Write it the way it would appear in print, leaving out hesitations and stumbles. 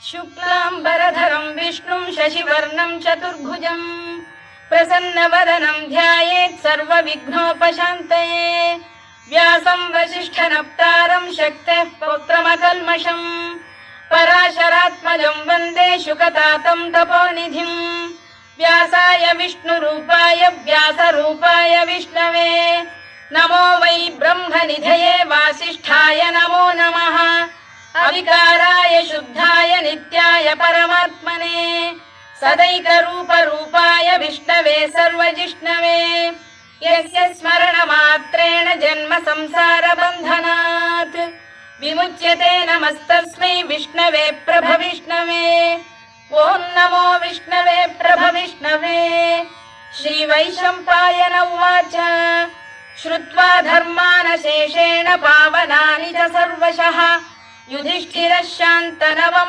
शुक्लाम्बरधरं विष्णुं शशिवर्णं चतुर्भुजं प्रसन्नवदनं ध्यायेत् सर्वविघ्नोपशान्तये व्यासं वसिष्ठनप्तारं शक्तेः पौत्रमकल्मषम् पराशरात्मजं वन्दे शुकतातं तपोनिधिं व्यासाय विष्णुरूपाय व्यासरूपाय विष्णवे नमो वै ब्रह्मनिधये वासिष्ठाय नमो नमः अविकाराय शुद्धाय नित्याय परमात्मने सदैकरूपरूपाय विष्णवे सर्वजिष्णवे यस्य स्मरणमात्रेण जन्म संसारबन्धनात् विमुच्यते नमस्तस्मै विष्णवे प्रभविष्णवे ॐ नमो विष्णवे प्रभविष्णवे। श्रीवैशम्पायन उवाच श्रुत्वा धर्मानशेषेण पावनानि च सर्वशः युधिष्ठिरः शान्तनवम्